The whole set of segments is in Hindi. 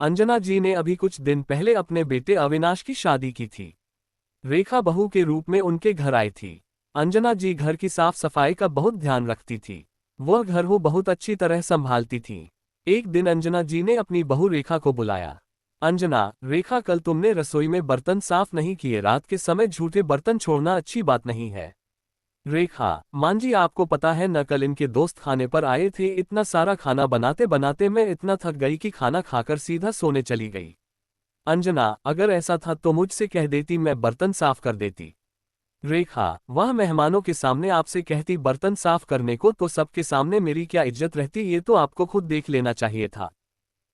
अंजना जी ने अभी कुछ दिन पहले अपने बेटे अविनाश की शादी की थी। रेखा बहू के रूप में उनके घर आई थी। अंजना जी घर की साफ सफाई का बहुत ध्यान रखती थी। वह घर को बहुत अच्छी तरह संभालती थी। एक दिन अंजना जी ने अपनी बहू रेखा को बुलाया। अंजना, रेखा, कल तुमने रसोई में बर्तन साफ नहीं किए। रात के समय झूठे बर्तन छोड़ना अच्छी बात नहीं है। रेखा, मां जी, आपको पता है न, कल इनके दोस्त खाने पर आए थे। इतना सारा खाना बनाते बनाते मैं इतना थक गई कि खाना खाकर सीधा सोने चली गई। अंजना, अगर ऐसा था तो मुझसे कह देती, मैं बर्तन साफ कर देती। रेखा, वह मेहमानों के सामने आपसे कहती बर्तन साफ करने को तो सबके सामने मेरी क्या इज्जत रहती, ये तो आपको खुद देख लेना चाहिए था।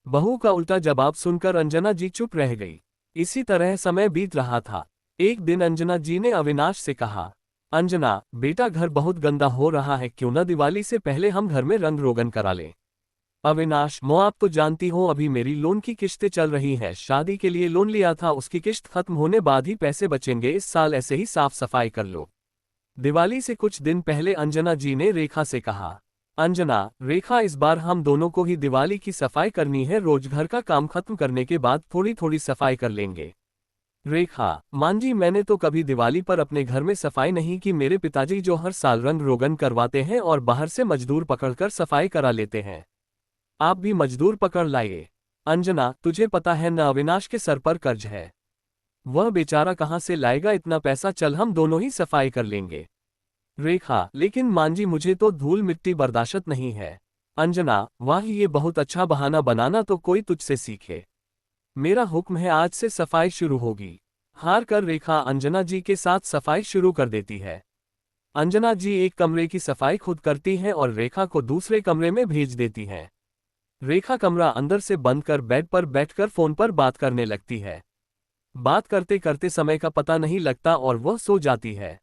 बहू का उल्टा जवाब सुनकर अंजना जी चुप रह गई। इसी तरह समय बीत रहा था। एक दिन अंजना जी ने अविनाश से कहा, अंजना बेटा, घर बहुत गंदा हो रहा है, क्यों न दिवाली से पहले हम घर में रंग रोगन करा लें। अविनाश, मो आप तो जानती हो अभी मेरी लोन की किस्तें चल रही हैं। शादी के लिए लोन लिया था, उसकी किस्त खत्म होने बाद ही पैसे बचेंगे। इस साल ऐसे ही साफ सफाई कर लो। दिवाली से कुछ दिन पहले अंजना जी ने रेखा से कहा, अंजना, रेखा, इस बार हम दोनों को ही दिवाली की सफाई करनी है। रोज घर का काम खत्म करने के बाद थोड़ी थोड़ी सफाई कर लेंगे। रेखा, मां जी, मैंने तो कभी दिवाली पर अपने घर में सफाई नहीं की। मेरे पिताजी जो हर साल रंग रोगन करवाते हैं और बाहर से मजदूर पकड़कर सफाई करा लेते हैं। आप भी मजदूर पकड़ लाइए। अंजना, तुझे पता है न, अविनाश के सर पर कर्ज है। वह बेचारा कहाँ से लाएगा इतना पैसा। चल, हम दोनों ही सफाई कर लेंगे। रेखा, लेकिन मां जी, मुझे तो धूल मिट्टी बर्दाश्त नहीं है। अंजना, वाह, ये बहुत अच्छा बहाना बनाना, तो कोई तुझसे सीखे। मेरा हुक्म है, आज से सफाई शुरू होगी। हार कर रेखा अंजना जी के साथ सफाई शुरू कर देती है। अंजना जी एक कमरे की सफाई खुद करती हैं और रेखा को दूसरे कमरे में भेज देती हैं। रेखा कमरा अंदर से बंद कर बेड पर बैठकर फोन पर बात करने लगती है। बात करते करते समय का पता नहीं लगता और वह सो जाती है।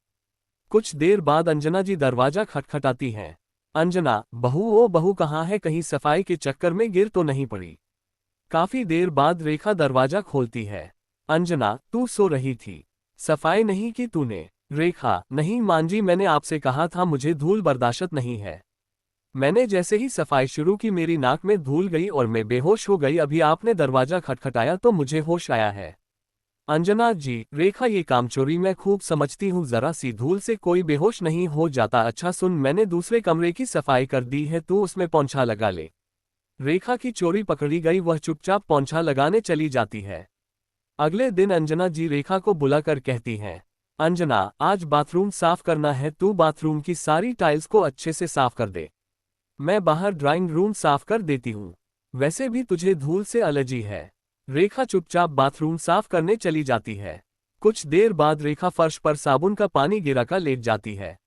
कुछ देर बाद अंजना जी दरवाजा खटखटाती हैं। अंजना, बहू, ओ बहू, कहाँ है? कहीं सफाई के चक्कर में गिर तो नहीं पड़ी? काफी देर बाद रेखा दरवाजा खोलती है। अंजना, तू सो रही थी? सफाई नहीं की तूने? रेखा, नहीं मां जी, मैंने आपसे कहा था मुझे धूल बर्दाश्त नहीं है। मैंने जैसे ही सफाई शुरू की मेरी नाक में धूल गई और मैं बेहोश हो गई। अभी आपने दरवाजा खटखटाया तो मुझे होश आया है। अंजना जी, रेखा, ये कामचोरी मैं खूब समझती हूँ। जरा सी धूल से कोई बेहोश नहीं हो जाता। अच्छा सुन, मैंने दूसरे कमरे की सफाई कर दी है, तू उसमें पोंछा लगा ले। रेखा की चोरी पकड़ी गई, वह चुपचाप पोंछा लगाने चली जाती है। अगले दिन अंजना जी रेखा को बुलाकर कहती हैं, अंजना, आज बाथरूम साफ करना है, तू बाथरूम की सारी टाइल्स को अच्छे से साफ कर दे। मैं बाहर ड्राइंग रूम साफ कर देती हूँ। वैसे भी तुझे धूल से एलर्जी है। रेखा चुपचाप बाथरूम साफ करने चली जाती है। कुछ देर बाद रेखा फर्श पर साबुन का पानी गिराकर लेट जाती है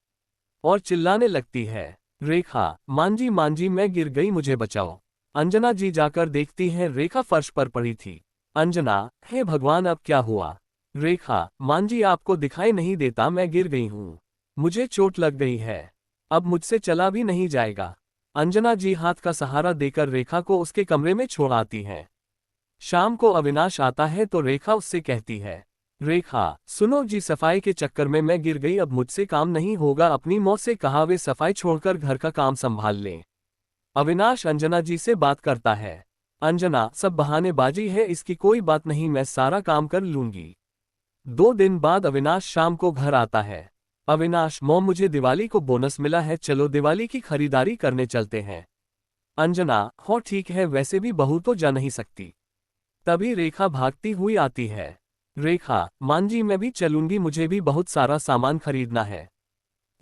और चिल्लाने लगती है, रेखा, मां जी, मैं गिर गई, मुझे बचाओ। अंजना जी जाकर देखती हैं, रेखा फर्श पर पड़ी थी। अंजना, हे भगवान, अब क्या हुआ? रेखा, मां जी, आपको दिखाई नहीं देता, मैं गिर गई हूँ। मुझे चोट लग गई है। अब मुझसे चला भी नहीं जाएगा। अंजना जी हाथ का सहारा देकर रेखा को उसके कमरे में छोड़ आती हैं। शाम को अविनाश आता है तो रेखा उससे कहती है, रेखा, सुनो जी, सफाई के चक्कर में मैं गिर गई, अब मुझसे काम नहीं होगा। अपनी मौत से कहा वे सफाई छोड़कर घर का काम संभाल लें। अविनाश अंजना जी से बात करता है। अंजना, सब बहानेबाजी है, इसकी कोई बात नहीं, मैं सारा काम कर लूंगी। 2 दिन बाद अविनाश शाम को घर आता है। अविनाश, मॉम, मुझे दिवाली को बोनस मिला है, चलो दिवाली की खरीदारी करने चलते हैं। अंजना, हो ठीक है, वैसे भी बहू तो जा नहीं सकती। तभी रेखा भागती हुई आती है। रेखा, मां जी, मैं भी चलूंगी, मुझे भी बहुत सारा सामान खरीदना है।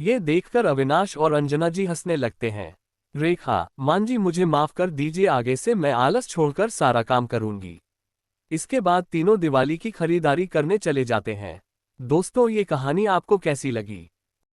ये देखकर अविनाश और अंजना जी हंसने लगते हैं। रेखा, मां जी, मुझे माफ कर दीजिए, आगे से मैं आलस छोड़कर सारा काम करूंगी। इसके बाद तीनों दिवाली की खरीदारी करने चले जाते हैं। दोस्तों, ये कहानी आपको कैसी लगी?